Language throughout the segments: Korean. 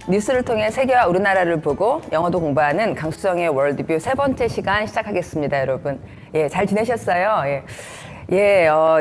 뉴스를 통해 세계와 우리나라를 보고 영어도 공부하는 강수정의 월드뷰 세 번째 시간 시작하겠습니다, 여러분. 예, 잘 지내셨어요? 예.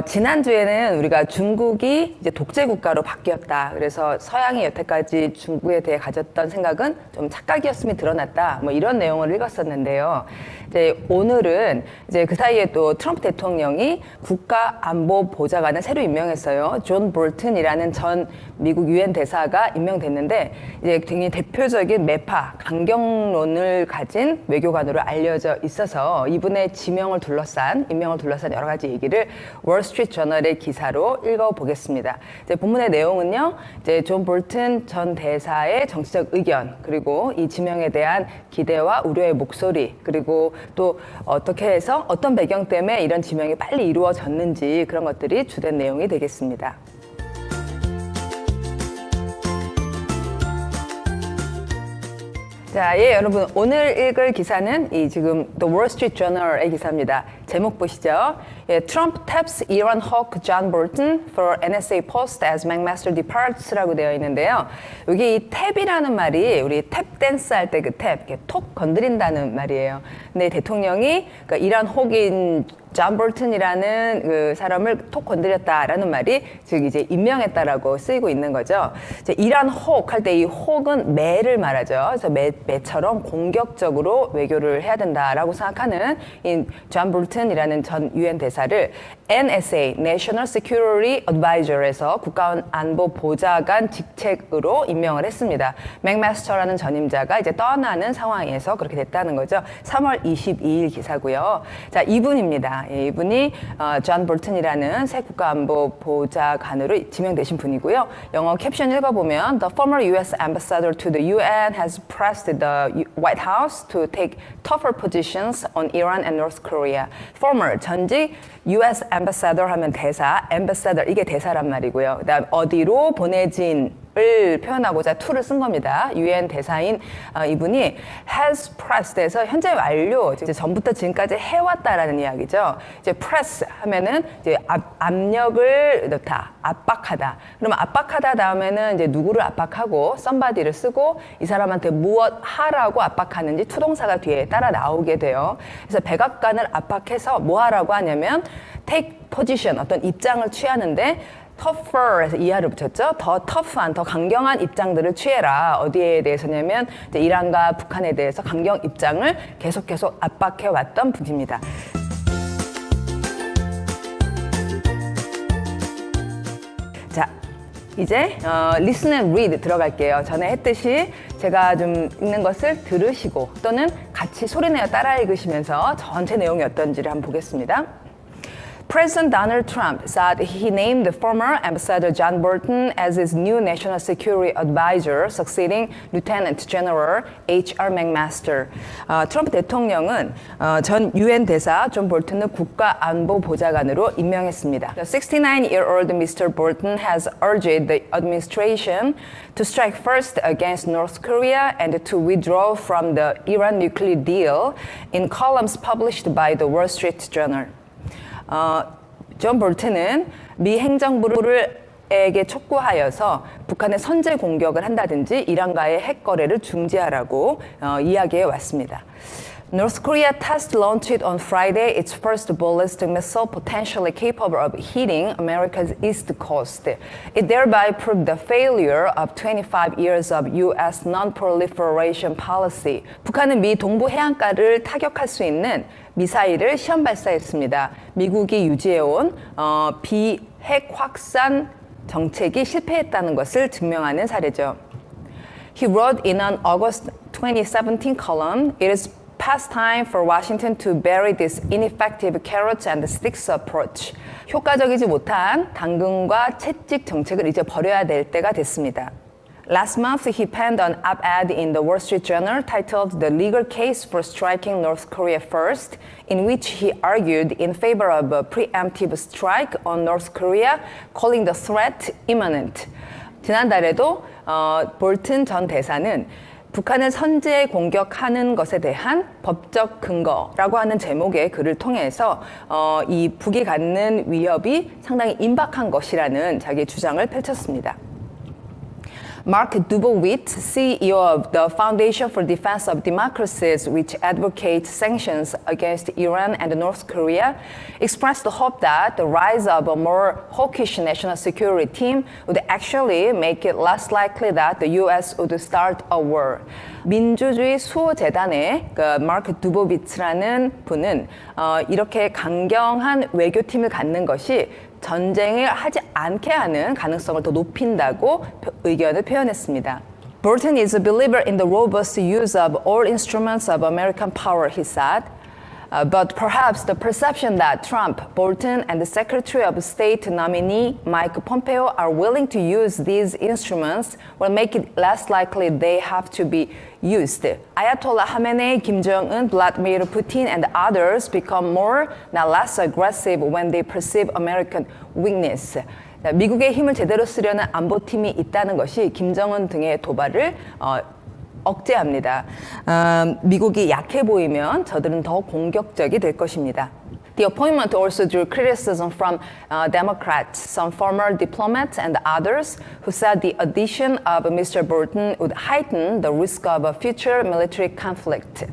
지난주에는 우리가 중국이 이제 독재 국가로 바뀌었다. 그래서 서양이 여태까지 중국에 대해 가졌던 생각은 좀 착각이었음이 드러났다. 뭐 이런 내용을 읽었었는데요. 이제 오늘은 이제 그 사이에 또 트럼프 대통령이 국가안보보좌관을 새로 임명했어요. 존 볼튼이라는 전 미국 유엔 대사가 임명됐는데 이제 굉장히 대표적인 매파, 강경론을 가진 외교관으로 알려져 있어서 이분의 임명을 둘러싼 여러 가지 얘기를 월스트리트 저널의 기사로 읽어보겠습니다. 이제 본문의 내용은요, 이제 존 볼튼 전 대사의 정치적 의견, 그리고 이 지명에 대한 기대와 우려의 목소리, 그리고 또 어떻게 해서 어떤 배경 때문에 이런 지명이 빨리 이루어졌는지 그런 것들이 주된 내용이 되겠습니다. 자, 여러분 오늘 읽을 기사는 이 지금 The Wall Street Journal의 기사입니다. 제목 보시죠. Trump taps Iran hawk John Bolton for NSA post as McMaster departs라고 되어 있는데요. 여기 이 탭이라는 말이 우리 탭 댄스 할 때 그 탭, 이렇게 톡 건드린다는 말이에요. 근데 대통령이 그러니까 이란 혹인 존 볼튼이라는 그 사람을 톡 건드렸다라는 말이 즉 이제 임명했다라고 쓰이고 있는 거죠. 이제 이란 혹 할 때 이 혹은 매를 말하죠. 그래서 매처럼 공격적으로 외교를 해야 된다라고 생각하는 이 존 볼튼이라는 전 유엔 대사를 NSA (National Security Advisor에서 국가안보보좌관 직책으로 임명을 했습니다. 맥마스터라는 전임자가 이제 떠나는 상황에서 그렇게 됐다는 거죠. 3월 22일 기사고요. 자, 이분입니다. 이분이 존 볼튼이라는 새 국가안보보좌관으로 지명되신 분이고요. 영어 캡션 읽어보면 The former U.S. ambassador to the UN has pressed the White House to take tougher positions on Iran and North Korea. Former 전직 U.S. ambassador 하면 대사, ambassador 이게 대사란 말이고요. 그다음 어디로 보내진 을 표현하고자 to를 쓴 겁니다. 유엔 대사인 이분이 has pressed에서 현재 완료, 이제 전부터 지금까지 해왔다라는 이야기죠. 이제 press 하면은 이제 압력을 넣다, 압박하다. 그러면 압박하다 다음에는 이제 누구를 압박하고 somebody를 쓰고 이 사람한테 무엇 하라고 압박하는지 투동사가 뒤에 따라 나오게 돼요. 그래서 백악관을 압박해서 뭐 하라고 하냐면 take position, 어떤 입장을 취하는데 tougher에서 이하를 붙였죠. 더 터프한, 더 강경한 입장들을 취해라. 어디에 대해서냐면 이제 이란과 북한에 대해서 강경 입장을 계속 압박해왔던 분입니다. 자, 이제 listen and read 들어갈게요. 전에 했듯이 제가 좀 읽는 것을 들으시고 또는 같이 소리내어 따라 읽으시면서 전체 내용이 어떤지를 한번 보겠습니다. President Donald Trump said he named the former Ambassador John Bolton as his new National Security Advisor, succeeding Lieutenant General H.R. McMaster. 트럼프 대통령은 전 유엔 대사 존 볼튼을 국가안보보좌관으로 임명했습니다. The 69-year-old Mr. Bolton has urged the administration to strike first against North Korea and to withdraw from the Iran nuclear deal in columns published by the Wall Street Journal. 존 볼튼은 미 행정부에게 촉구하여서 북한의 선제 공격을 한다든지 이란과의 핵 거래를 중지하라고 이야기해 왔습니다. North Korea test launched on Friday its first ballistic missile potentially capable of hitting America's east coast. It thereby proved the failure of 25 years of U.S. non-proliferation policy. 북한은 미 동부 해안가를 타격할 수 있는 미사일을 시험 발사했습니다. 미국이 유지해온 비핵 확산 정책이 실패했다는 것을 증명하는 사례죠. He wrote in an August 2017 column, "It is past time for Washington to bury this ineffective carrots and sticks approach." 효과적이지 못한 당근과 채찍 정책을 이제 버려야 될 때가 됐습니다. Last month, he penned an op-ed in the Wall Street Journal titled "The Legal Case for Striking North Korea First," in which he argued in favor of a preemptive strike on North Korea, calling the threat imminent. 지난달에도 볼튼 전 대사는 북한을 선제 공격하는 것에 대한 법적 근거라고 하는 제목의 글을 통해서 이 북이 갖는 위협이 상당히 임박한 것이라는 자기 주장을 펼쳤습니다. Mark Dubowitz, CEO of the Foundation for Defense of Democracies, which advocates sanctions against Iran and North Korea, expressed the hope that the rise of a more hawkish national security team would actually make it less likely that the U.S. would start a war. 민주주의 수호재단의 그 마크 두보비츠라는 분은 이렇게 강경한 외교팀을 갖는 것이 전쟁을 하지 않게 하는 가능성을 더 높인다고 의견을 표현했습니다. Bolton is a believer in the robust use of all instruments of American power, he said. But perhaps the perception that Trump, Bolton, and the Secretary of State nominee Mike Pompeo are willing to use these instruments will make it less likely they have to be used. Ayatollah Khamenei, Kim Jong-un, Vladimir Putin, and others become more, not less aggressive when they perceive American weakness. 미국의 힘을 제대로 쓰려는 안보팀이 있다는 것이 김정은 등의 도발을 억제합니다. 미국이 약해 보이면 저들은 더 공격적이 될 것입니다. The appointment also drew criticism from Democrats, some former diplomats and others who said the addition of Mr. Bolton would heighten the risk of a future military conflict.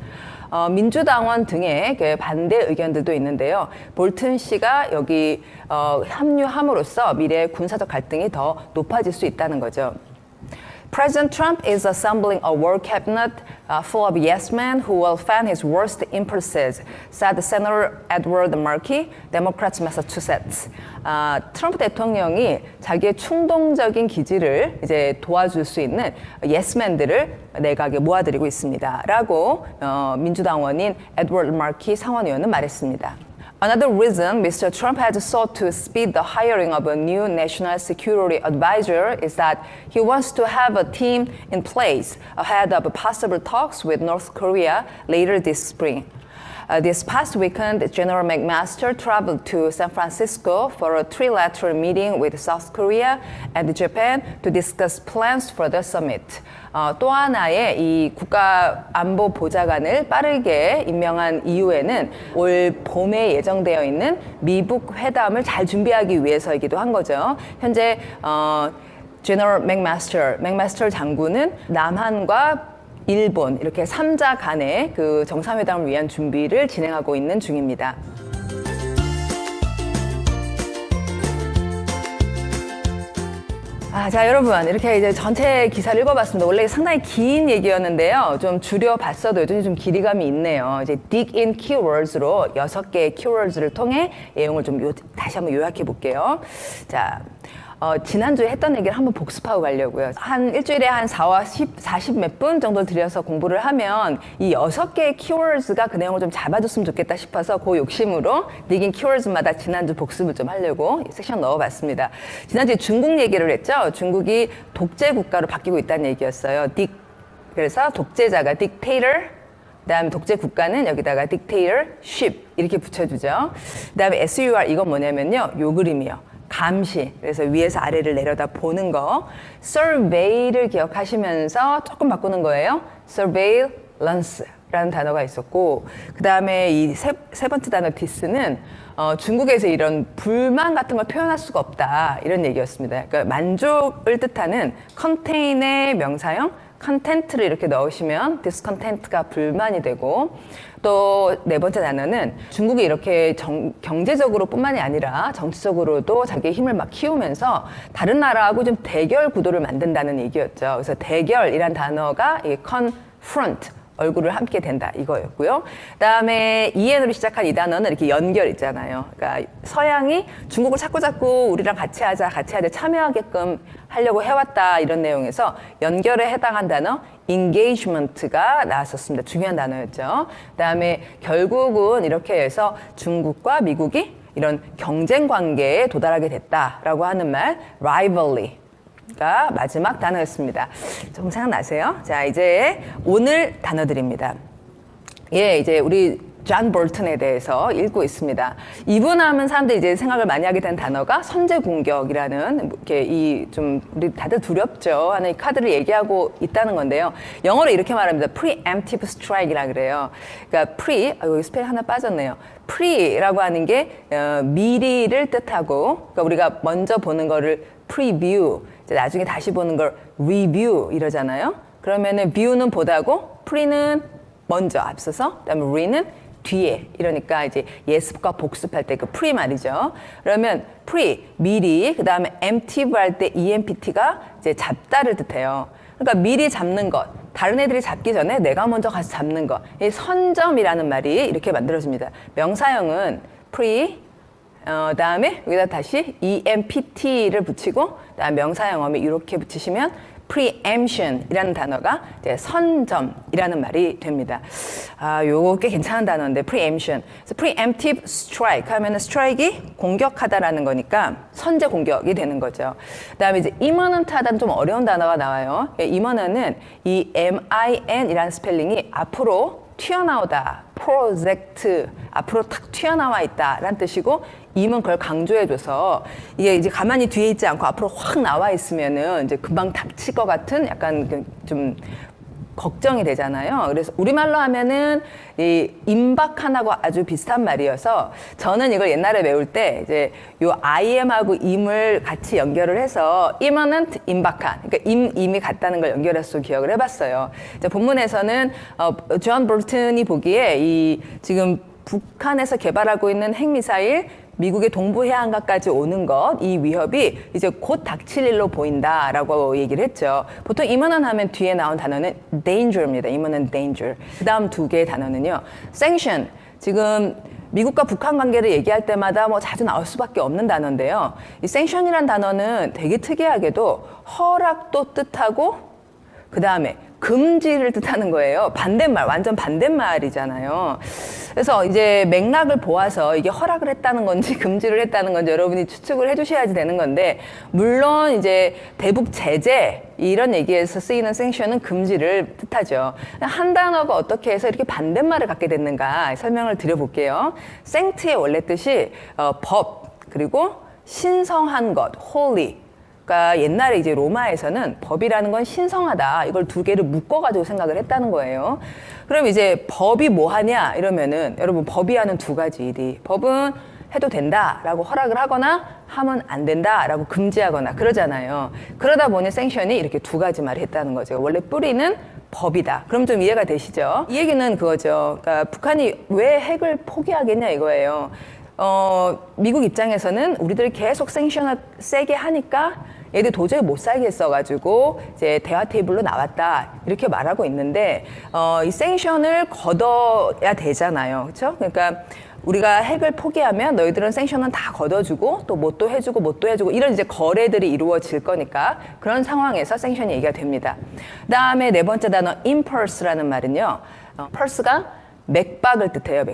민주당원 등의 그 반대 의견들도 있는데요. 볼튼 씨가 여기 합류함으로써 미래의 군사적 갈등이 더 높아질 수 있다는 거죠. President Trump is assembling a world cabinet full of yes men who will fan his worst impulses, said Senator Edward Markey, Democrats, Massachusetts. 트럼프 대통령이 자기의 충동적인 기질을 이제 도와줄 수 있는 예스맨들을 내각에 모아들이고 있습니다.라고 민주당원인 에드워드 마키 상원의원은 말했습니다. Another reason Mr. Trump has sought to speed the hiring of a new national security advisor is that he wants to have a team in place ahead of possible talks with North Korea later this spring. This past weekend, General McMaster traveled to San Francisco for a trilateral meeting with South Korea and Japan to discuss plans for the summit. 또 하나의 이 국가안보보좌관을 빠르게 임명한 이후에는 올 봄에 예정되어 있는 미북 회담을 잘 준비하기 위해서이기도 한 거죠. 현재 General 맥마스터 장군은 남한과 일본 이렇게 3자 간의 그 정상회담을 위한 준비를 진행하고 있는 중입니다. 자, 여러분 이렇게 이제 전체 기사를 읽어봤습니다. 원래 상당히 긴 얘기였는데요. 좀 줄여봤어도 여전히 좀 길이감이 있네요. 이제 dig in keywords로 6개의 keywords를 통해 내용을 좀 다시 한번 요약해 볼게요. 자. 지난주에 했던 얘기를 한번 복습하고 가려고요. 한 일주일에 한 40 몇 분 정도 들여서 공부를 하면 이 6개의 키워드가 그 내용을 좀 잡아줬으면 좋겠다 싶어서 그 욕심으로 디깅 키워드마다 지난주 복습을 좀 하려고 이 섹션 넣어봤습니다. 지난주에 중국 얘기를 했죠. 중국이 독재 국가로 바뀌고 있다는 얘기였어요. 그래서 독재자가 dictator, 그다음에 독재 국가는 여기다가 dictatorship 이렇게 붙여주죠. 그다음에 SUR 이건 뭐냐면요. 요 그림이요. 감시, 그래서 위에서 아래를 내려다 보는 거. survey를 기억하시면서 조금 바꾸는 거예요. surveillance라는 단어가 있었고, 그 다음에 이 세 번째 단어 dis는 중국에서 이런 불만 같은 걸 표현할 수가 없다 이런 얘기였습니다. 그러니까 만족을 뜻하는 contain의 명사형 컨텐트를 이렇게 넣으시면 discontent가 불만이 되고, 또 네 번째 단어는 중국이 이렇게 경제적으로 뿐만이 아니라 정치적으로도 자기의 힘을 막 키우면서 다른 나라하고 좀 대결 구도를 만든다는 얘기였죠. 그래서 대결이란 단어가 이 confront, 얼굴을 함께 댄다 이거였고요. 그다음에 EN으로 시작한 이 단어는 이렇게 연결 있잖아요. 그러니까 서양이 중국을 자꾸 우리랑 같이 하자 참여하게끔 하려고 해왔다 이런 내용에서 연결에 해당한 단어 engagement가 나왔었습니다. 중요한 단어였죠. 그다음에 결국은 이렇게 해서 중국과 미국이 이런 경쟁 관계에 도달하게 됐다라고 하는 말 rivalry. 가 마지막 단어였습니다. 좀 생각나세요? 자, 이제 오늘 단어들입니다. 예, 이제 우리 존 볼튼에 대해서 읽고 있습니다. 이분 하면 사람들이 이제 생각을 많이 하게 된 단어가 선제 공격이라는 이렇게 이 좀 우리 다들 두렵죠 하는 이 카드를 얘기하고 있다는 건데요. 영어로 이렇게 말합니다. preemptive strike이라 그래요. 그러니까 여기 스펠 하나 빠졌네요. pre라고 하는 게 미리를 뜻하고, 그러니까 우리가 먼저 보는 거를 preview, 이제 나중에 다시 보는 걸 review 이러잖아요. 그러면은 view는 보다고, pre는 먼저 앞서서, 그다음에 re는 뒤에, 이러니까 이제 예습과 복습할 때 그 pre 말이죠. 그러면 pre 미리, 그다음에 emptive 할 때 empt가 이제 잡다를 뜻해요. 그러니까 미리 잡는 것, 다른 애들이 잡기 전에 내가 먼저 가서 잡는 것, 이 선점이라는 말이 이렇게 만들어집니다. 명사형은 pre, 다음에 여기다 다시 empt를 붙이고, 그다음 명사형음에 이렇게 붙이시면 preemption이라는 단어가 이제 선점이라는 말이 됩니다. 요거 꽤 괜찮은 단어인데, preemption. 그래서 preemptive strike 하면은 strike이 공격하다라는 거니까 선제 공격이 되는 거죠. 그다음에 이제 imminent하다는 좀 어려운 단어가 나와요. imminent은 이 min이라는 스펠링이 앞으로 튀어나오다, project, 앞으로 탁 튀어나와 있다라는 뜻이고, 임은 그걸 강조해줘서 이게 이제 가만히 뒤에 있지 않고 앞으로 확 나와 있으면은 이제 금방 닥칠 것 같은 약간 좀 걱정이 되잖아요. 그래서 우리말로 하면은 이 임박한하고 아주 비슷한 말이어서 저는 이걸 옛날에 배울 때 이제 요 IM하고 임을 같이 연결을 해서 imminent, 임박한, 그러니까 임이 같다는 걸 연결해서 기억을 해봤어요. 이제 본문에서는 존 볼튼이 보기에 이 지금 북한에서 개발하고 있는 핵미사일 미국의 동부 해안가까지 오는 것, 이 위협이 이제 곧 닥칠 일로 보인다라고 얘기를 했죠. 보통 imminent 하면 뒤에 나온 단어는 danger입니다. imminent danger. 그 다음 두 개의 단어는요, sanction. 지금 미국과 북한 관계를 얘기할 때마다 뭐 자주 나올 수밖에 없는 단어인데요. 이 sanction이란 단어는 되게 특이하게도 허락도 뜻하고, 그 다음에 금지를 뜻하는 거예요. 반대말, 완전 반대말이잖아요. 그래서 이제 맥락을 보아서 이게 허락을 했다는 건지 금지를 했다는 건지 여러분이 추측을 해주셔야지 되는 건데, 물론 이제 대북 제재 이런 얘기에서 쓰이는 sanction은 금지를 뜻하죠. 한 단어가 어떻게 해서 이렇게 반대말을 갖게 됐는가 설명을 드려볼게요. sanct의 원래 뜻이 법, 그리고 신성한 것, holy. 그러니까 옛날에 이제 로마에서는 법이라는 건 신성하다, 이걸 두 개를 묶어가지고 생각을 했다는 거예요. 그럼 이제 법이 뭐 하냐 이러면은, 여러분 법이 하는 두 가지 일이, 법은 해도 된다라고 허락을 하거나 하면 안 된다라고 금지하거나 그러잖아요. 그러다 보니 sanction이 이렇게 두 가지 말을 했다는 거죠. 원래 뿌리는 법이다. 그럼 좀 이해가 되시죠? 이 얘기는 그거죠. 그러니까 북한이 왜 핵을 포기하겠냐 이거예요. 미국 입장에서는 우리들이 계속 sanction을 세게 하니까 얘들 도저히 못 살겠어가지고 이제 대화 테이블로 나왔다, 이렇게 말하고 있는데, 이 sanction을 걷어야 되잖아요. 그렇죠? 그러니까 우리가 핵을 포기하면 너희들은 sanction은 다 걷어주고 또 뭐 또 해주고 뭐 또 해주고 이런 이제 거래들이 이루어질 거니까, 그런 상황에서 sanction이 얘기가 됩니다. 그다음에 네 번째 단어 impulse라는 말은요, pulse가 맥박을 뜻해요.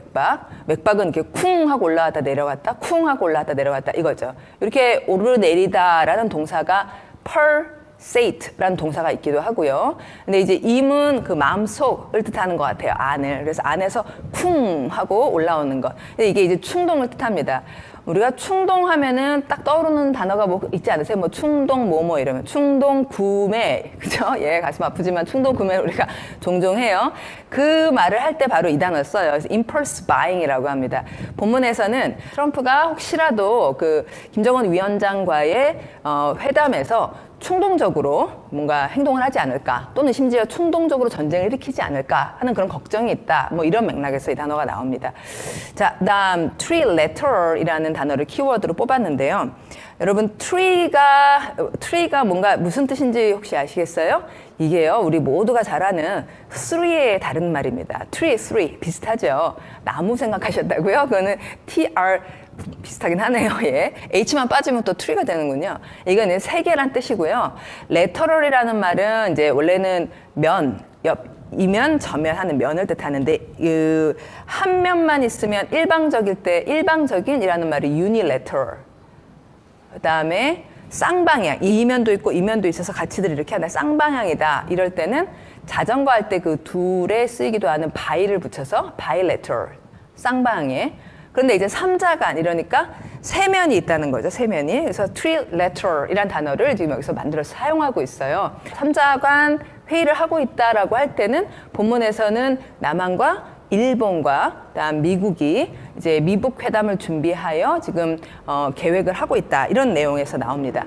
맥박은 이렇게 쿵 하고 올라갔다 내려갔다, 쿵 하고 올라갔다 내려갔다 이거죠. 이렇게 오르내리다라는 동사가 pulsate라는 동사가 있기도 하고요. 근데 이제 임은 그 마음속을 뜻하는 것 같아요. 안을. 그래서 안에서 쿵 하고 올라오는 것. 근데 이게 이제 충동을 뜻합니다. 우리가 충동하면은 딱 떠오르는 단어가 뭐 있지 않으세요? 뭐 충동 뭐뭐 이러면 충동 구매, 그죠? 예, 가슴 아프지만 충동 구매를 우리가 종종 해요. 그 말을 할 때 바로 이 단어를 써요. 그래서 impulse buying이라고 합니다. 본문에서는 트럼프가 혹시라도 그 김정은 위원장과의 회담에서 충동적으로 뭔가 행동을 하지 않을까, 또는 심지어 충동적으로 전쟁을 일으키지 않을까 하는 그런 걱정이 있다, 뭐 이런 맥락에서 이 단어가 나옵니다. 자, 다음 trilateral이라는 단어를 키워드로 뽑았는데요. 여러분 tree가 뭔가 무슨 뜻인지 혹시 아시겠어요? 이게요, 우리 모두가 잘 아는 three의 다른 말입니다. three 비슷하죠? 나무 생각하셨다고요? 그거는 tr 비슷하긴 하네요. 예. H만 빠지면 또 tree가 되는군요. 이거는 세 개란 뜻이고요. lateral이라는 말은 이제 원래는 면, 옆, 이면, 저면 하는 면을 뜻하는데, 그 한 면만 있으면 일방적일 때 일방적인이라는 말이 unilateral. 그다음에 쌍방향, 이면도 있고 이면도 있어서 같이들 이렇게 하나 쌍방향이다. 이럴 때는 자전거 할 때 그 둘에 쓰이기도 하는 by를 붙여서 bilateral. 쌍방에. 그런데 이제 삼자간 이러니까 세면이 있다는 거죠. 세면이. 그래서 trilateral이란 단어를 지금 여기서 만들어서 사용하고 있어요. 삼자간 회의를 하고 있다라고 할 때는 본문에서는 남한과 일본과 그다음 미국이 이제 미북 회담을 준비하여 지금 계획을 하고 있다 이런 내용에서 나옵니다.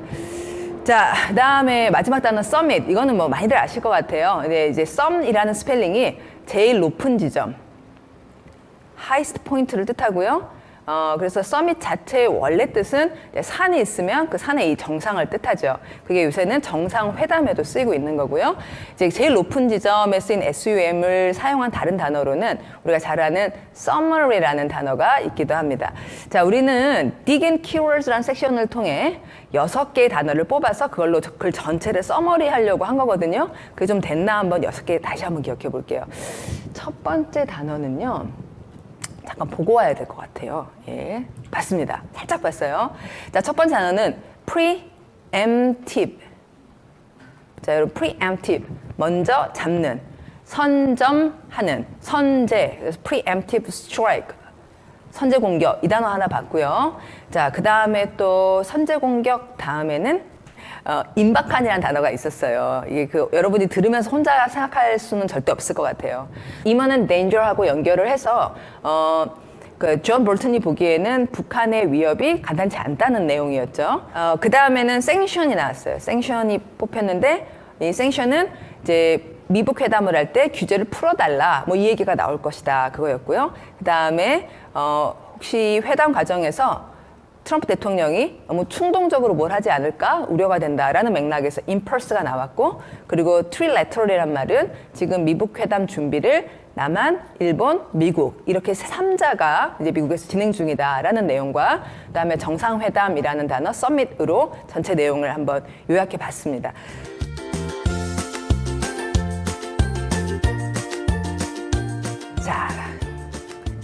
자, 그다음에 마지막 단어 summit. 이거는 뭐 많이들 아실 것 같아요. 근데 이제 sum이라는 스펠링이 제일 높은 지점, highest point를 뜻하고요. 그래서 서밋 자체의 원래 뜻은 산이 있으면 그 산의 이 정상을 뜻하죠. 그게 요새는 정상회담에도 쓰이고 있는 거고요. 이제 제일 높은 지점에 쓰인 SUM을 사용한 다른 단어로는 우리가 잘 아는 summary라는 단어가 있기도 합니다. 자, 우리는 dig in keywords라는 섹션을 통해 6개의 단어를 뽑아서 그걸로 글 전체를 서머리 하려고 한 거거든요. 그게 좀 됐나 한번 6개 다시 한번 기억해 볼게요. 첫 번째 단어는요. 잠깐 보고 와야 될 것 같아요. 예, 봤습니다. 살짝 봤어요. 자, 첫 번째 단어는 preemptive. 자, 여러분 preemptive. 먼저 잡는, 선점하는, 선제. 그래서 preemptive strike. 선제 공격. 이 단어 하나 봤고요. 자, 그 다음에 또 선제 공격 다음에는 임박한이라는 단어가 있었어요. 이게 여러분이 들으면서 혼자 생각할 수는 절대 없을 것 같아요. 임원은 danger하고 연결을 해서 존 볼튼이 보기에는 북한의 위협이 간단치 않다는 내용이었죠. 그 다음에는 sanction이 나왔어요. sanction이 뽑혔는데 이 sanction은 이제 미북 회담을 할 때 규제를 풀어달라. 뭐 이 얘기가 나올 것이다. 그거였고요. 그 다음에 혹시 회담 과정에서 트럼프 대통령이 너무 충동적으로 뭘 하지 않을까 우려가 된다라는 맥락에서 impulse가 나왔고, 그리고 trilateral이란 말은 지금 미북 회담 준비를 남한, 일본, 미국 이렇게 3자가 이제 미국에서 진행 중이다라는 내용과 그다음에 정상회담이라는 단어 summit으로 전체 내용을 한번 요약해 봤습니다. 자,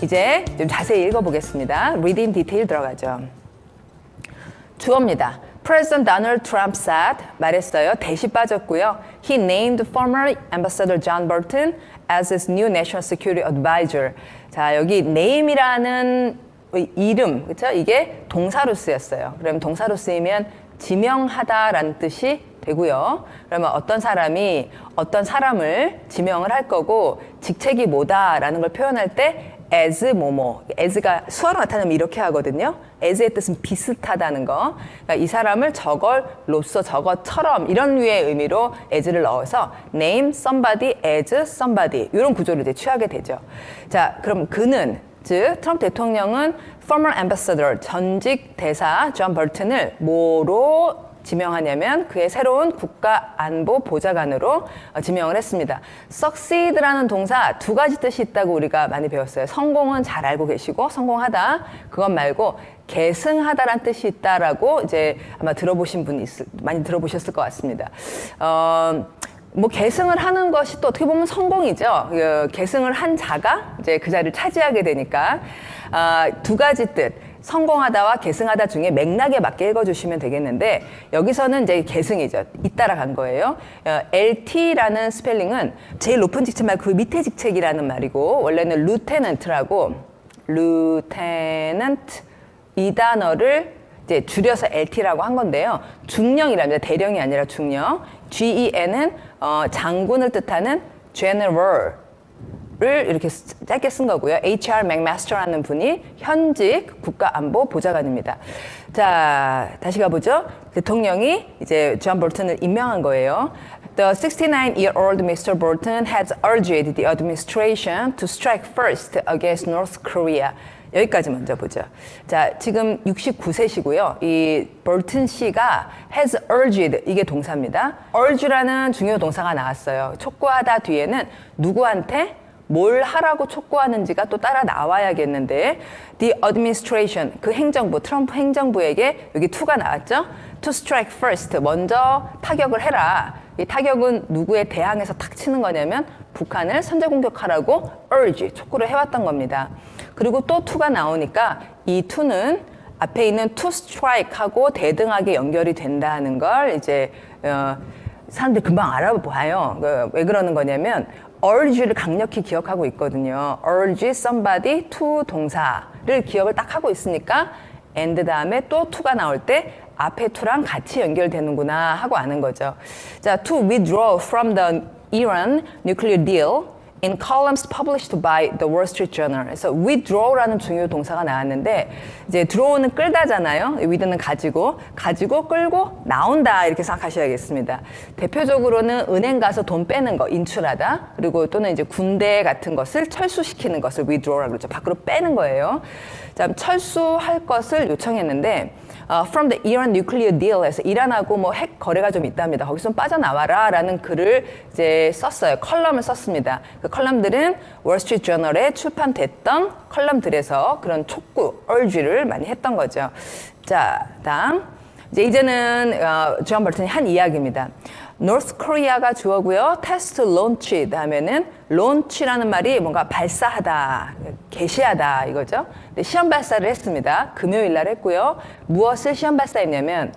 이제 좀 자세히 읽어보겠습니다. Read in detail 들어가죠. 주어입니다. President Donald Trump said, 말했어요. 대시 빠졌고요. He named former Ambassador John Bolton as his new National Security Advisor. 자, 여기 name이라는 이름, 그렇죠? 이게 동사로 쓰였어요. 그럼 동사로 쓰이면 지명하다라는 뜻이 되고요. 그러면 어떤 사람이 어떤 사람을 지명을 할 거고 직책이 뭐다라는 걸 표현할 때 as 뭐뭐, as가 수화로 나타나면 이렇게 하거든요. as의 뜻은 비슷하다는 거. 그러니까 이 사람을 저걸로서 저것처럼 이런 류의 의미로 as를 넣어서 name somebody as somebody 이런 구조를 이제 취하게 되죠. 자, 그럼 그는 즉 트럼프 대통령은 former ambassador 전직 대사 존 볼튼을 뭐로 지명하냐면 그의 새로운 국가안보보좌관으로 지명을 했습니다. succeed라는 동사 두 가지 뜻이 있다고 우리가 많이 배웠어요. 성공은 잘 알고 계시고 성공하다 그것 말고 계승하다라는 뜻이 있다라고 이제 아마 들어보신 분이 많이 들어보셨을 것 같습니다. 뭐 계승을 하는 것이 또 어떻게 보면 성공이죠. 계승을 한 자가 이제 그 자리를 차지하게 되니까 두 가지 뜻. 성공하다와 계승하다 중에 맥락에 맞게 읽어주시면 되겠는데 여기서는 이제 계승이죠. 잇따라 간 거예요. LT라는 스펠링은 제일 높은 직책 말고 그 밑에 직책이라는 말이고 원래는 lieutenant라고 lieutenant 이 단어를 이제 줄여서 LT라고 한 건데요. 중령이랍니다. 대령이 아니라 중령. GEN은 장군을 뜻하는 general. 를 이렇게 짧게 쓴 거고요. HR 맥마스터라는 분이 현직 국가안보보좌관입니다. 자, 다시 가보죠. 대통령이 이제 존 볼튼을 임명한 거예요. The 69-year-old Mr. Bolton has urged the administration to strike first against North Korea. 여기까지 먼저 보죠. 자, 지금 69세시고요. 이 볼튼 씨가 has urged 이게 동사입니다. urge라는 중요 동사가 나왔어요. 촉구하다 뒤에는 누구한테 뭘 하라고 촉구하는지가 또 따라 나와야겠는데 the administration, 그 행정부, 트럼프 행정부에게 여기 to가 나왔죠? to strike first, 먼저 타격을 해라. 이 타격은 누구에 대항해서 탁 치는 거냐면 북한을 선제 공격하라고 urge, 촉구를 해왔던 겁니다. 그리고 또 to가 나오니까 이 to는 앞에 있는 to strike하고 대등하게 연결이 된다는 걸 이제 사람들이 금방 알아봐요. 왜 그러는 거냐면 urge를 강력히 기억하고 있거든요. urge somebody to 동사를 기억을 딱 하고 있으니까 and 다음에 또 to가 나올 때 앞에 to랑 같이 연결되는구나 하고 아는 거죠. 자, to withdraw from the Iran nuclear deal in columns published by the Wall Street Journal. 그래서 withdraw라는 중요 동사가 나왔는데 이제 draw는 끌다잖아요. with는 가지고 끌고 나온다 이렇게 생각하셔야겠습니다. 대표적으로는 은행 가서 돈 빼는 거, 인출하다. 그리고 또는 이제 군대 같은 것을 철수시키는 것을 withdraw라고 그러죠. 밖으로 빼는 거예요. 자, 철수할 것을 요청했는데 from the Iran nuclear deal 해서 이란하고 뭐 핵 거래가 좀 있답니다. 거기서 좀 빠져나와라 라는 글을 이제 썼어요. 컬럼을 썼습니다. 그 컬럼들은 월스트리트 저널에 출판됐던 컬럼들에서 그런 촉구, urge를 많이 했던 거죠. 자, 다음. 이제는 존 볼턴이 한 이야기입니다. North Korea가 주어고요. Test launch 다음에는 launch라는 말이 뭔가 발사하다, 개시하다 이거죠. 근데 시험 발사를 했습니다. 금요일 날 했고요. 무엇을 시험 발사했냐면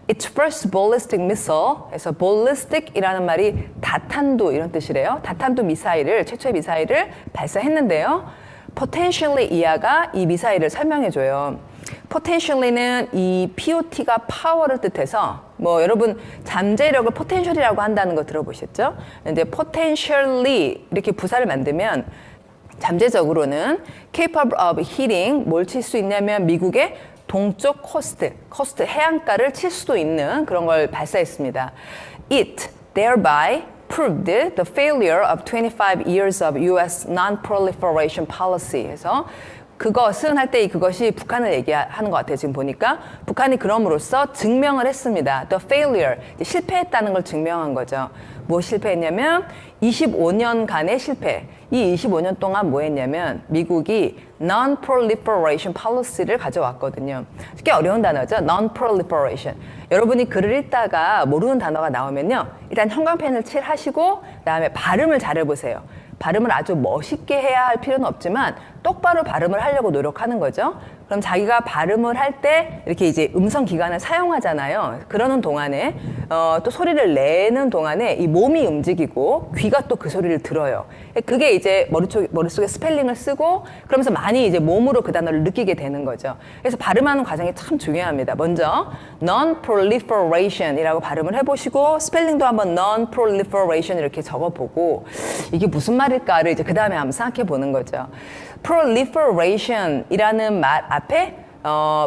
Its first ballistic missile. 그래서 ballistic이라는 말이 다탄두 이런 뜻이래요. 다탄두 미사일을 최초의 미사일을 발사했는데요. potentially 이하가 이 미사일을 설명해줘요. potentially는 이 POT가 파워를 뜻해서 뭐 여러분 잠재력을 potential이라고 한다는 거 들어보셨죠? 근데 potentially 이렇게 부사를 만들면 잠재적으로는 capable of hitting 뭘 칠 수 있냐면 미국의 동쪽 코스트 해안가를 칠 수도 있는 그런 걸 발사했습니다. It thereby proved the failure of 25 years of U.S. non-proliferation policy. 해서 그것은 할 때 이 그것이 북한을 얘기하는 것 같아요. 지금 보니까 북한이 그럼으로써 증명을 했습니다. The failure, 실패했다는 걸 증명한 거죠. 뭐 실패했냐면 25년간의 실패. 이 25년 동안 뭐 했냐면 미국이 non-proliferation policy를 가져왔거든요. 꽤 어려운 단어죠. non-proliferation. 여러분이 글을 읽다가 모르는 단어가 나오면요. 일단 형광펜을 칠하시고 그다음에 발음을 잘 해보세요. 발음을 아주 멋있게 해야 할 필요는 없지만 똑바로 발음을 하려고 노력하는 거죠. 그럼 자기가 발음을 할 때 이렇게 이제 음성 기관을 사용하잖아요. 그러는 동안에 또 소리를 내는 동안에 이 몸이 움직이고 귀가 또 그 소리를 들어요. 그게 이제 머릿속에 스펠링을 쓰고 그러면서 많이 이제 몸으로 그 단어를 느끼게 되는 거죠. 그래서 발음하는 과정이 참 중요합니다. 먼저 non-proliferation이라고 발음을 해보시고 스펠링도 한번 non-proliferation 이렇게 적어보고 이게 무슨 말일까를 이제 그 다음에 한번 생각해 보는 거죠. proliferation이라는 말 앞에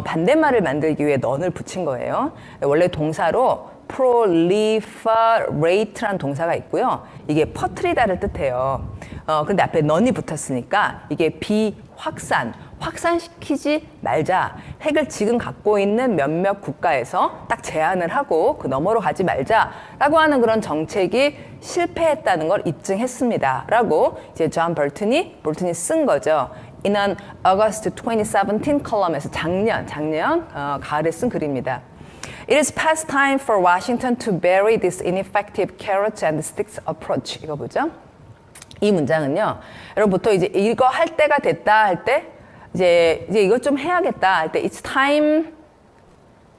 반대말을 만들기 위해 non을 붙인 거예요. 원래 동사로 proliferate라는 동사가 있고요. 이게 퍼뜨리다를 뜻해요. 근데 앞에 non이 붙었으니까 이게 확산시키지 말자. 핵을 지금 갖고 있는 몇몇 국가에서 딱 제한을 하고 그 너머로 가지 말자라고 하는 그런 정책이 실패했다는 걸 입증했습니다. 라고 이제 존 볼튼이 쓴 거죠. In an August 2017 컬럼에서 작년 가을에 쓴 글입니다. It is past time for Washington to bury this ineffective carrots and sticks approach. 이거 보죠? 이 문장은요. 여러분 보통 이제 이거 할 때가 됐다 할 때 이제 이것 좀 해야겠다 할 때 it's time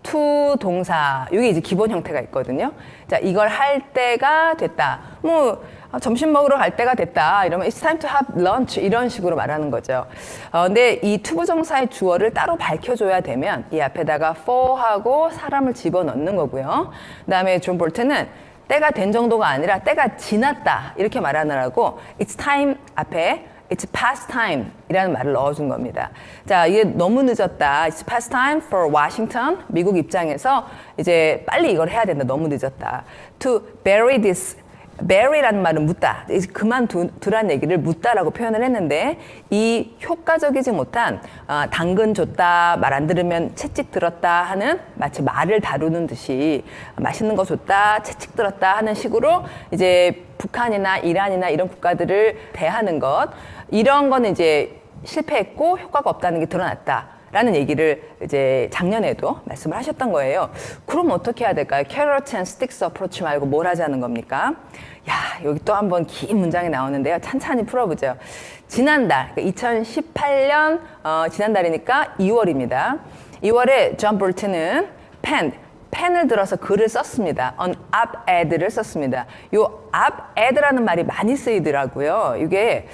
to 동사. 이게 이제 기본 형태가 있거든요. 자, 이걸 할 때가 됐다. 뭐 점심 먹으러 갈 때가 됐다. 이러면 it's time to have lunch 이런 식으로 말하는 거죠. 근데 이 투부정사의 주어를 따로 밝혀줘야 되면 이 앞에다가 for하고 사람을 집어넣는 거고요. 그다음에 존 볼튼은 때가 된 정도가 아니라 때가 지났다 이렇게 말하느라고 it's time 앞에 It's past time 이라는 말을 넣어준 겁니다. 자, 이게 너무 늦었다. It's past time for Washington. 미국 입장에서 이제 빨리 이걸 해야 된다. 너무 늦었다. To bury this. bury라는 말은 묻다. 그만두라는 얘기를 묻다라고 표현을 했는데 이 효과적이지 못한 당근 줬다, 말 안 들으면 채찍 들었다 하는 마치 말을 다루는 듯이 맛있는 거 줬다, 채찍 들었다 하는 식으로 이제 북한이나 이란이나 이런 국가들을 대하는 것 이런 거는 이제 실패했고 효과가 없다는 게 드러났다. 라는 얘기를 이제 작년에도 말씀을 하셨던 거예요. 그럼 어떻게 해야 될까요? Carrot and sticks approach 말고 뭘 하자는 겁니까? 야, 여기 또 한번 긴 문장이 나오는데요. 찬찬히 풀어보죠. 지난달, 2018년 지난달이니까 2월입니다. 2월에 존 볼튼은 펜을 들어서 글을 썼습니다. on op-ed를 썼습니다. 요 op-ed라는 말이 많이 쓰이더라고요. 이게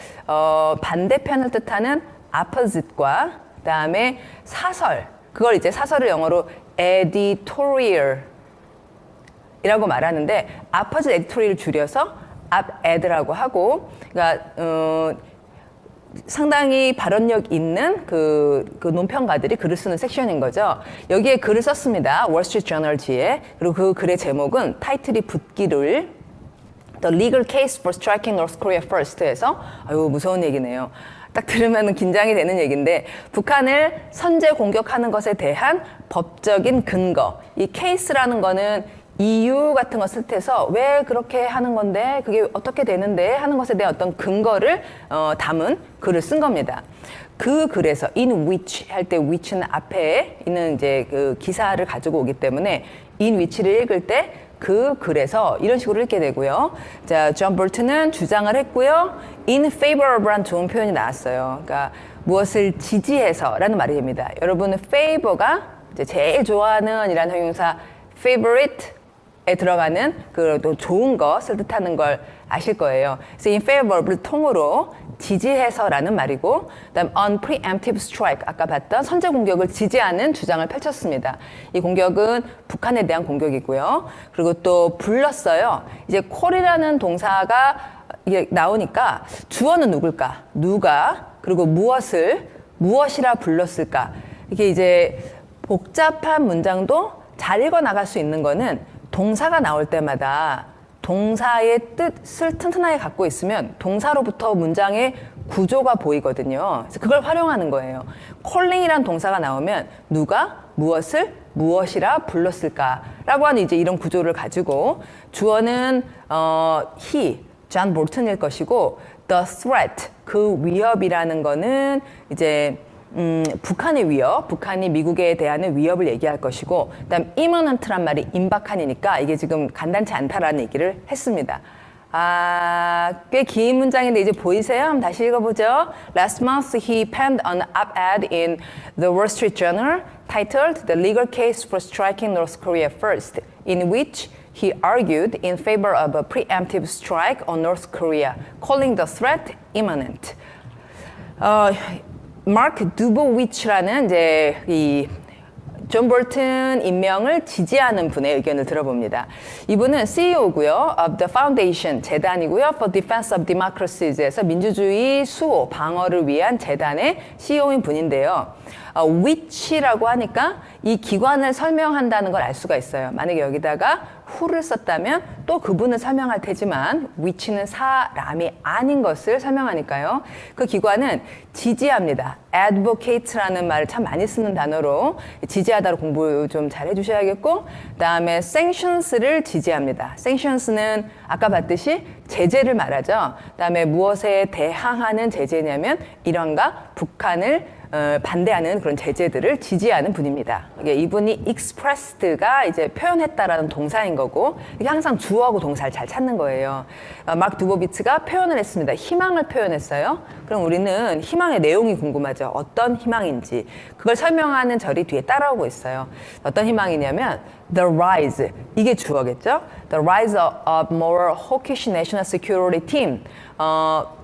반대편을 뜻하는 opposite과 그다음에 사설, 그걸 이제 사설을 영어로 editorial 이라고 말하는데 opposite editorial을 줄여서 op-ed라고 하고, 그러니까 상당히 발언력 있는 그 논평가들이 글을 쓰는 섹션인 거죠. 여기에 글을 썼습니다. 월스트리트저널지에. 그리고 그 글의 제목은 타이틀이 붙기를 The Legal Case for Striking North Korea First 해서, 아유 무서운 얘기네요. 딱 들으면 긴장이 되는 얘기인데, 북한을 선제 공격하는 것에 대한 법적인 근거, 이 케이스라는 거는 이유 같은 것을 뜻해서 왜 그렇게 하는 건데 그게 어떻게 되는데 하는 것에 대한 어떤 근거를 담은 글을 쓴 겁니다. 그 글에서 in which 할 때 which는 앞에 있는 이제 그 기사를 가지고 오기 때문에 in which를 읽을 때 그 글에서 이런 식으로 읽게 되고요. 자, 존 볼튼은 주장을 했고요. in favor of라는 좋은 표현이 나왔어요. 그러니까 무엇을 지지해서라는 말이 됩니다. 여러분은 favor가 이제 제일 좋아하는 이라는 형용사 favorite 에 들어가는 그 또 좋은 것을 뜻하는 걸 아실 거예요. 그래서 in favor를 통으로 지지해서라는 말이고, 그다음 on preemptive strike 아까 봤던 선제 공격을 지지하는 주장을 펼쳤습니다. 이 공격은 북한에 대한 공격이고요. 그리고 또 불렀어요. 이제 call이라는 동사가 이게 나오니까 주어는 누굴까? 누가? 그리고 무엇이라 불렀을까? 이게 이제 복잡한 문장도 잘 읽어 나갈 수 있는 거는 동사가 나올 때마다 동사의 뜻을 튼튼하게 갖고 있으면 동사로부터 문장의 구조가 보이거든요. 그래서 그걸 활용하는 거예요. calling이란 동사가 나오면 누가 무엇을 무엇이라 불렀을까라고 하는 이제 이런 구조를 가지고, 주어는 he, 존 볼튼일 것이고, the threat, 그 위협이라는 거는 이제 북한의 위협, 북한이 미국에 대한 위협을 얘기할 것이고, 그다음 imminent란 말이 임박한이니까 이게 지금 간단치 않다라는 얘기를 했습니다. 꽤 긴 문장인데 이제 보이세요? 한번 다시 읽어보죠. Last month he penned an op-ed in the Wall Street Journal titled "The Legal Case for Striking North Korea First," in which he argued in favor of a preemptive strike on North Korea, calling the threat imminent. 마크 두보위치라는 이제 이 존 볼튼 임명을 지지하는 분의 의견을 들어봅니다. 이분은 CEO고요. of the Foundation, 재단이고요. for Defense of Democracy에서 민주주의 수호, 방어를 위한 재단의 CEO인 분인데요. which라고 하니까 이 기관을 설명한다는 걸 알 수가 있어요. 만약에 여기다가 who를 썼다면 또 그분을 설명할 테지만 which는 사람이 아닌 것을 설명하니까요. 그 기관은 지지합니다. advocate라는 말을 참 많이 쓰는 단어로 지지하다로 공부 좀 잘 해주셔야겠고, 그다음에 sanctions를 지지합니다. sanctions는 아까 봤듯이 제재를 말하죠. 그다음에 무엇에 대항하는 제재냐면 이란과 북한을 반대하는 그런 제재들을 지지하는 분입니다. 이분이 expressed가 이제 표현했다라는 동사인 거고, 이게 항상 주어하고 동사를 잘 찾는 거예요. 마크 두보비츠가 표현을 했습니다. 희망을 표현했어요. 그럼 우리는 희망의 내용이 궁금하죠. 어떤 희망인지. 그걸 설명하는 절이 뒤에 따라오고 있어요. 어떤 희망이냐면 the rise, 이게 주어겠죠. The rise of more hawkish national security team.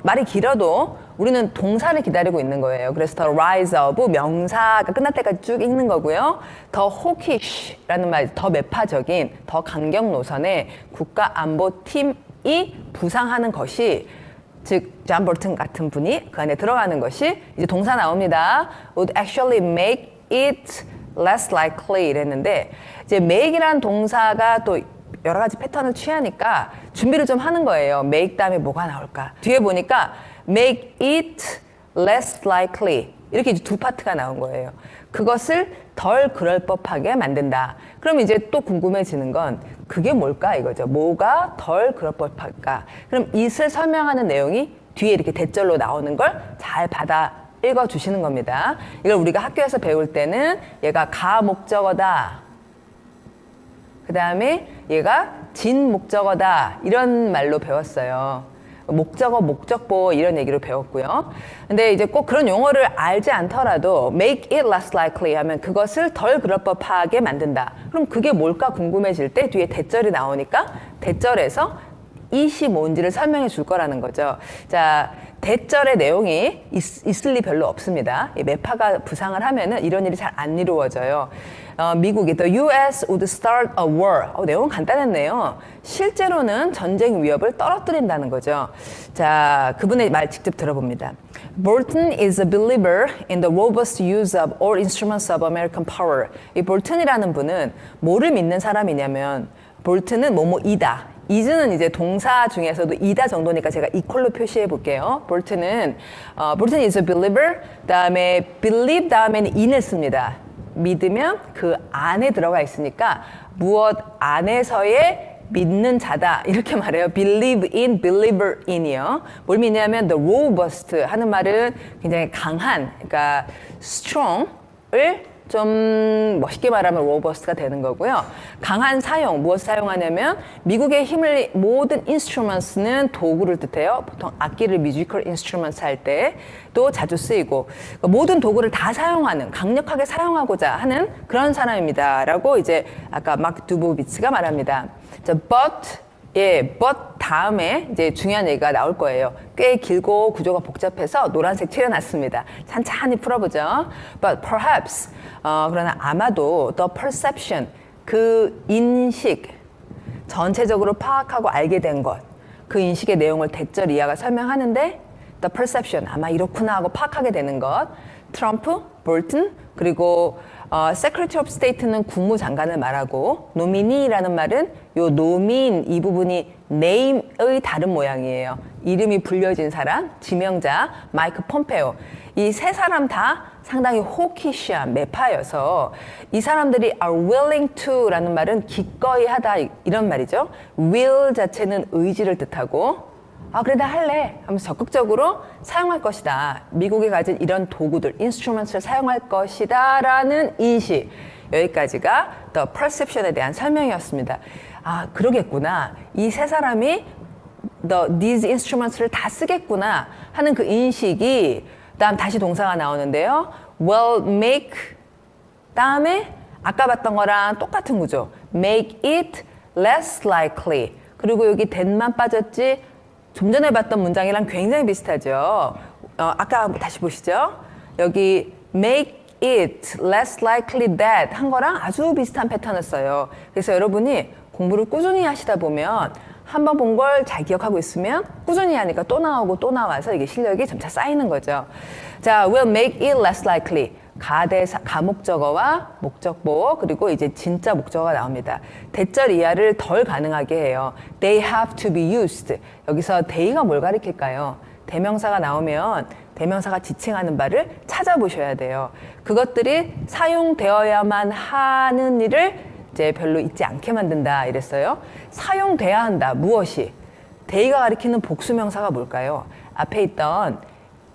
말이 길어도 우리는 동사를 기다리고 있는 거예요. 그래서 the rise of 명사가 끝날 때까지 쭉 읽는 거고요. 더 hawkish라는 말, 더 매파적인, 더 강경 노선의 국가안보팀이 부상하는 것이, 즉 존 볼튼 같은 분이 그 안에 들어가는 것이 이제 동사 나옵니다. would actually make it less likely 이랬는데, 이제 make이라는 동사가 또 여러 가지 패턴을 취하니까 준비를 좀 하는 거예요. make 다음에 뭐가 나올까? 뒤에 보니까 make it less likely 이렇게 이제 두 파트가 나온 거예요. 그것을 덜 그럴 법하게 만든다. 그럼 이제 또 궁금해지는 건 그게 뭘까 이거죠. 뭐가 덜 그럴 법할까? 그럼 it을 설명하는 내용이 뒤에 이렇게 대절로 나오는 걸 잘 받아 읽어주시는 겁니다. 이걸 우리가 학교에서 배울 때는 얘가 가 목적어다. 그 다음에 얘가 진 목적어다. 이런 말로 배웠어요. 목적어, 목적보 이런 얘기로 배웠고요. 근데 이제 꼭 그런 용어를 알지 않더라도 make it less likely 하면 그것을 덜 그럴 법하게 만든다. 그럼 그게 뭘까 궁금해질 때 뒤에 대절이 나오니까 대절에서 it이 뭔지를 설명해 줄 거라는 거죠. 자, 대절의 내용이 있을 리 별로 없습니다. 이 매파가 부상을 하면은 이런 일이 잘 안 이루어져요. 미국이 the U.S. would start a war. 내용은 간단했네요. 실제로는 전쟁 위협을 떨어뜨린다는 거죠. 자, 그분의 말 직접 들어봅니다. Bolton is a believer in the robust use of all instruments of American power. 이 볼튼이라는 분은 뭐를 믿는 사람이냐면 볼튼은 뭐뭐이다. is는 이제 동사 중에서도 이다 정도니까 제가 이퀄로 표시해 볼게요. 볼튼은 볼튼 is a believer. 그다음에 believe 다음에는 in을 씁니다. 믿으면 그 안에 들어가 있으니까 무엇 안에서의 믿는 자다 이렇게 말해요. believe in, believer in이요. 뭘 믿냐면 the robust 하는 말은 굉장히 강한, 그러니까 strong을 좀 멋있게 말하면 robust가 되는 거고요. 강한 사용, 무엇을 사용하냐면 미국의 힘을 모든 instruments는 도구를 뜻해요. 보통 악기를 musical instruments 할 때도 자주 쓰이고 모든 도구를 다 사용하는, 강력하게 사용하고자 하는 그런 사람입니다. 라고 이제 아까 마크 두보비츠가 말합니다. 자, but 다음에 이제 중요한 얘기가 나올 거예요. 꽤 길고 구조가 복잡해서 노란색 칠해놨습니다. 찬찬히 풀어보죠. But perhaps, 그러나 아마도 the perception, 그 인식, 전체적으로 파악하고 알게 된 것, 그 인식의 내용을 대절 이하가 설명하는데 the perception, 아마 이렇구나 하고 파악하게 되는 것, 트럼프, 볼튼, 그리고 Secretary of State는 국무장관을 말하고 노미니라는 말은 요 노민 이 부분이 name의 다른 모양이에요. 이름이 불려진 사람, 지명자, 마이크 폼페오. 이 세 사람 다 상당히 호키시한 매파여서 이 사람들이 are willing to라는 말은 기꺼이 하다 이런 말이죠. will 자체는 의지를 뜻하고 그래 나 할래 하면서 적극적으로 사용할 것이다. 미국이 가진 이런 도구들, instruments를 사용할 것이다 라는 인식. 여기까지가 the perception에 대한 설명이었습니다. 그러겠구나. 이 세 사람이 these instruments를 다 쓰겠구나 하는 그 인식이 다음 다시 동사가 나오는데요. will make 다음에 아까 봤던 거랑 똑같은 구조. make it less likely. 그리고 여기 then만 빠졌지 좀 전에 봤던 문장이랑 굉장히 비슷하죠. 아까 다시 보시죠. 여기 make it less likely that 한 거랑 아주 비슷한 패턴을 써요. 그래서 여러분이 공부를 꾸준히 하시다 보면 한 번 본 걸 잘 기억하고 있으면 꾸준히 하니까 또 나오고 또 나와서 이게 실력이 점차 쌓이는 거죠. 자, will make it less likely. 가목적어와 목적보 그리고 이제 진짜 목적어가 나옵니다. 대절 이하를 덜 가능하게 해요. They have to be used. 여기서 they가 뭘 가리킬까요? 대명사가 나오면 대명사가 지칭하는 바를 찾아보셔야 돼요. 그것들이 사용되어야만 하는 일을 이제 별로 잊지 않게 만든다 이랬어요. 사용돼야 한다. 무엇이? they가 가리키는 복수명사가 뭘까요? 앞에 있던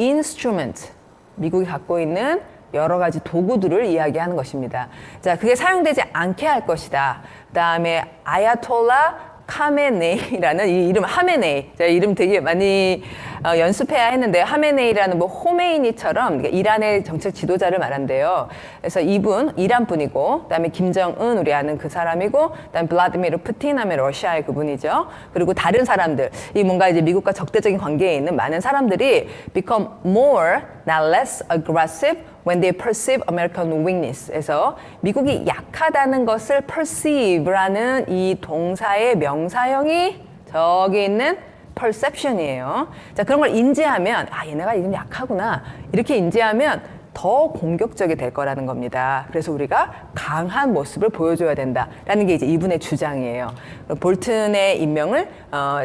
instrument, 미국이 갖고 있는 여러 가지 도구들을 이야기하는 것입니다. 자, 그게 사용되지 않게 할 것이다. 그 다음에 아야톨라 카메네이라는 이 이름 하메네이. 제가 이름 되게 많이 연습해야 했는데 하메네이라는 뭐 호메이니처럼 이란의 정책 지도자를 말한대요. 그래서 이분 이란 분이고 그다음에 김정은 우리 아는 그 사람이고 그다음에 블라디미르 푸틴 하면 러시아의 그분이죠. 그리고 다른 사람들 이 뭔가 이제 미국과 적대적인 관계에 있는 많은 사람들이 become more not less aggressive when they perceive American weakness. 그래서 미국이 약하다는 것을 perceive라는 이 동사의 명사형이 저기 있는 perception이에요. 자, 그런 걸 인지하면 얘네가 좀 약하구나 이렇게 인지하면 더 공격적이 될 거라는 겁니다. 그래서 우리가 강한 모습을 보여줘야 된다라는 게 이제 이분의 주장이에요. 볼튼의 임명을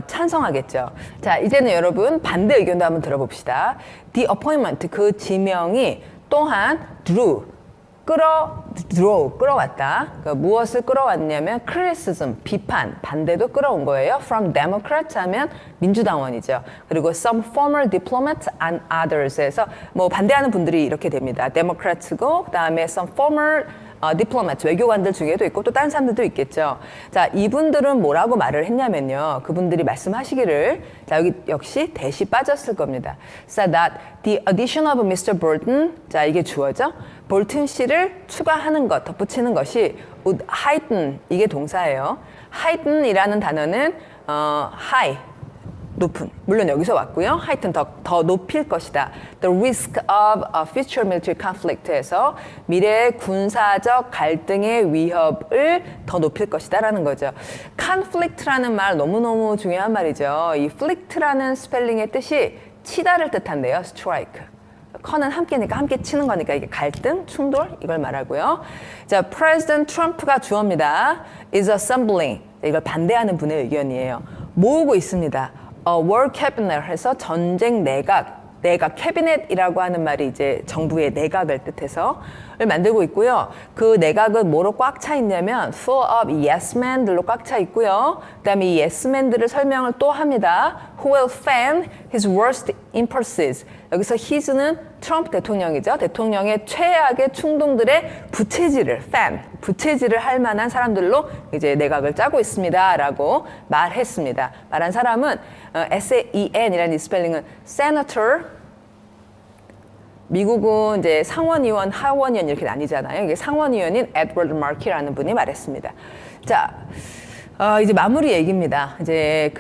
찬성하겠죠. 자, 이제는 여러분 반대 의견도 한번 들어봅시다. The appointment, 그 지명이 또한 끌어왔다. 그러니까 무엇을 끌어왔냐면 criticism, 비판, 반대도 끌어온 거예요. From Democrats 하면 민주당원이죠. 그리고 some former diplomats and others에서 뭐 반대하는 분들이 이렇게 됩니다. Democrats고 그다음에 some former 디플로마트, 외교관들 중에도 있고 또 다른 사람들도 있겠죠. 자, 이분들은 뭐라고 말을 했냐면요. 그분들이 말씀하시기를, 자, 여기 역시 대시 빠졌을 겁니다. So that the addition of Mr. Bolton, 자, 이게 주어죠. 볼튼 씨를 추가하는 것, 덧붙이는 것이 would heighten, 이게 동사예요. heighten이라는 단어는 high, 높은, 물론 여기서 왔고요. 하여튼 더 높일 것이다. The risk of a future military conflict에서 미래의 군사적 갈등의 위협을 더 높일 것이다라는 거죠. conflict라는 말 너무너무 중요한 말이죠. 이 flict라는 스펠링의 뜻이 치다를 뜻한대요. strike. 컨은 함께니까 함께 치는 거니까 이게 갈등, 충돌 이걸 말하고요. 자, President Trump가 주어입니다. is assembling. 이걸 반대하는 분의 의견이에요. 모으고 있습니다. World Cabinet 해서 전쟁 내각 캐비넷이라고 하는 말이 이제 정부의 내각을 뜻해서 만들고 있고요. 그 내각은 뭐로 꽉 차 있냐면 full of yes men들로 꽉 차 있고요. 그다음에 이 yes men들을 설명을 또 합니다. Who will fan his worst impulses. 여기서 his는 트럼프 대통령이죠. 대통령의 최악의 충동들의 부채질을 할 만한 사람들로 이제 내각을 짜고 있습니다라고 말했습니다. 말한 사람은 SAEN이라는 이 스펠링은 senator. 미국은 이제 상원의원, 하원의원 이렇게 나뉘잖아요. 이게 상원의원인 에드워드 마키라는 분이 말했습니다. 자, 이제 마무리 얘기입니다. 이제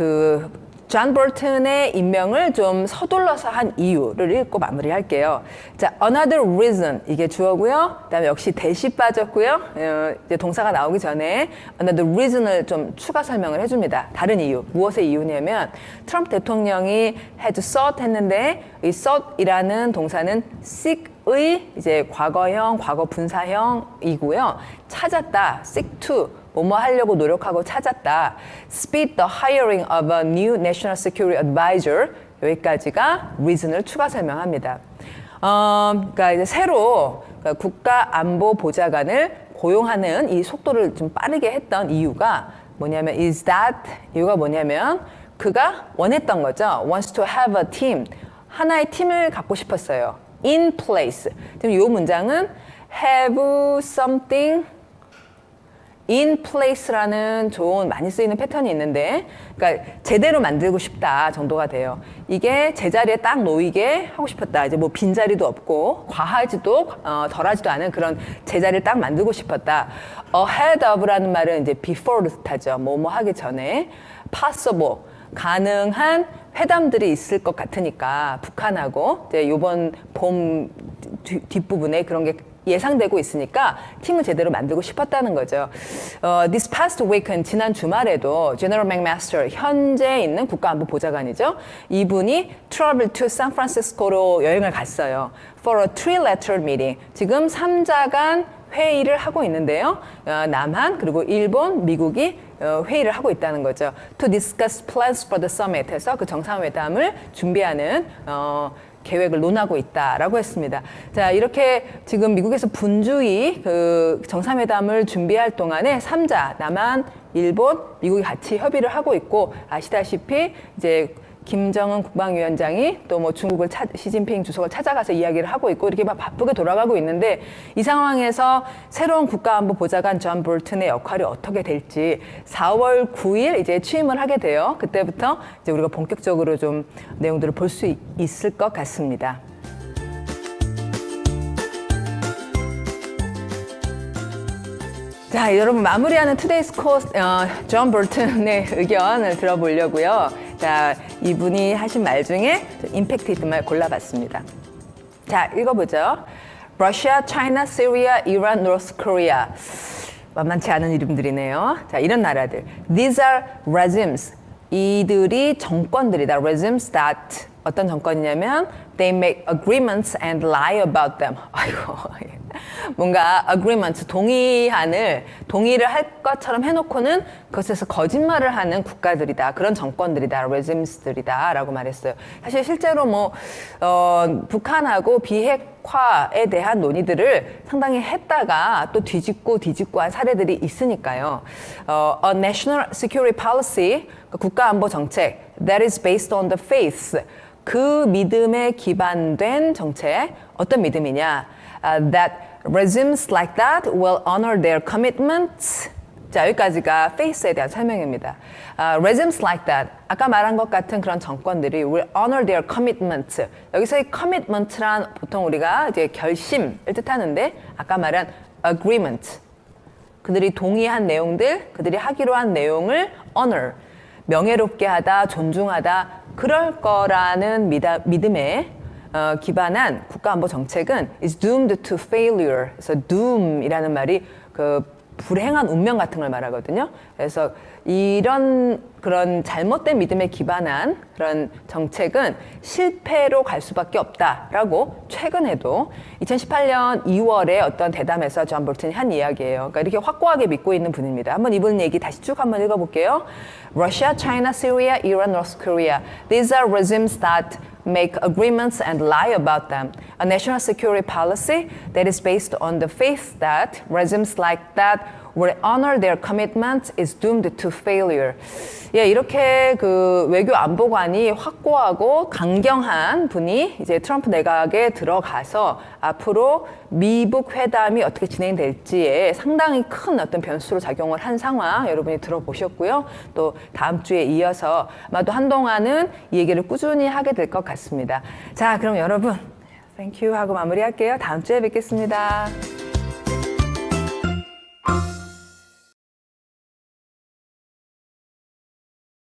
존 볼튼의 임명을 좀 서둘러서 한 이유를 읽고 마무리할게요. 자, another reason 이게 주어고요. 그다음에 역시 대시 빠졌고요. 이제 동사가 나오기 전에 another reason을 좀 추가 설명을 해줍니다. 다른 이유, 무엇의 이유냐면 트럼프 대통령이 had sought 했는데 이 sought이라는 동사는 seek의 이제 과거형, 과거 분사형이고요. 찾았다, seek to. 뭐뭐 하려고 노력하고 찾았다. Speed the hiring of a new national security advisor. 여기까지가 reason을 추가 설명합니다. 그러니까 이제 새로 국가안보 보좌관을 고용하는 이 속도를 좀 빠르게 했던 이유가 뭐냐면 이유가 뭐냐면 그가 원했던 거죠. Wants to have a team. 하나의 팀을 갖고 싶었어요. In place. 지금 이 문장은 have something in place라는 좋은 많이 쓰이는 패턴이 있는데, 그러니까 제대로 만들고 싶다 정도가 돼요. 이게 제자리에 딱 놓이게 하고 싶었다. 이제 뭐 빈자리도 없고 과하지도 덜하지도 않은 그런 제자리를 딱 만들고 싶었다. ahead of라는 말은 이제 before를 뜻하죠. 뭐뭐 하기 전에. possible 가능한 회담들이 있을 것 같으니까 북한하고 이제 이번 봄 뒷부분에 그런 게 예상되고 있으니까 팀을 제대로 만들고 싶었다는 거죠. This past week은 지난 주말에도 General McMaster 현재 있는 국가안보 보좌관이죠. 이분이 travel to San Francisco로 여행을 갔어요. For a trilateral meeting. 지금 3자 간 회의를 하고 있는데요. 남한 그리고 일본, 미국이 회의를 하고 있다는 거죠. To discuss plans for the summit 해서 그 정상회담을 준비하는 계획을 논하고 있다라고 했습니다. 자, 이렇게 지금 미국에서 분주히 그 정상회담을 준비할 동안에 3자, 남한, 일본, 미국이 같이 협의를 하고 있고, 아시다시피 이제 김정은 국방위원장이 또 뭐 중국을 시진핑 주석을 찾아가서 이야기를 하고 있고 이렇게 막 바쁘게 돌아가고 있는데 이 상황에서 새로운 국가안보 보좌관 존 볼튼의 역할이 어떻게 될지 4월 9일 이제 취임을 하게 돼요. 그때부터 이제 우리가 본격적으로 좀 내용들을 볼 수 있을 것 같습니다. 자, 여러분 마무리하는 투데이스 코스 존 볼튼의 의견을 들어보려고요. 자, 이분이 하신 말 중에 임팩트 있는 말 골라봤습니다. 자, 읽어보죠. Russia, China, Syria, Iran, North Korea. 만만치 않은 이름들이네요. 자, 이런 나라들. These are regimes. 이들이 정권들이다. Regimes that 어떤 정권이냐면 they make agreements and lie about them. 아이고, 뭔가 agreement, 동의를 할 것처럼 해놓고는 그것에서 거짓말을 하는 국가들이다. 그런 정권들이다. regimes들이다. 라고 말했어요. 사실 실제로 뭐 북한하고 비핵화에 대한 논의들을 상당히 했다가 또 뒤집고 한 사례들이 있으니까요. A national security policy, 국가안보 정책 that is based on the faith. 그 믿음에 기반된 정책, 어떤 믿음이냐? That regimes like that will honor their commitments. 자, 여기까지가 face에 대한 설명입니다. regimes like that, 아까 말한 것 같은 그런 정권들이 will honor their commitments. 여기서 이 commitment란 보통 우리가 이제 결심을 뜻하는데 아까 말한 agreement, 그들이 동의한 내용들, 그들이 하기로 한 내용을 honor, 명예롭게 하다, 존중하다, 그럴 거라는 믿음에 기반한 국가안보 정책은 is doomed to failure. 그래서 doom이라는 말이 그 불행한 운명 같은 걸 말하거든요. 그래서 이런 그런 잘못된 믿음에 기반한 그런 정책은 실패로 갈 수밖에 없다라고 최근에도 2018년 2월에 어떤 대담에서 존 볼튼이 한 이야기예요. 그러니까 이렇게 확고하게 믿고 있는 분입니다. 한번 이분 얘기 다시 쭉 한번 읽어볼게요. Russia, China, Syria, Iran, North Korea. These are regimes that make agreements and lie about them. A national security policy that is based on the faith that regimes like that will honor their commitments is doomed to failure. 예, 이렇게 그 외교 안보관이 확고하고 강경한 분이 이제 트럼프 내각에 들어가서 앞으로 미북 회담이 어떻게 진행될지에 상당히 큰 어떤 변수로 작용을 한 상황 여러분이 들어보셨고요. 또 다음 주에 이어서 아마도 한동안은 이 얘기를 꾸준히 하게 될 것 같습니다. 자, 그럼 여러분, 땡큐 하고 마무리할게요. 다음 주에 뵙겠습니다.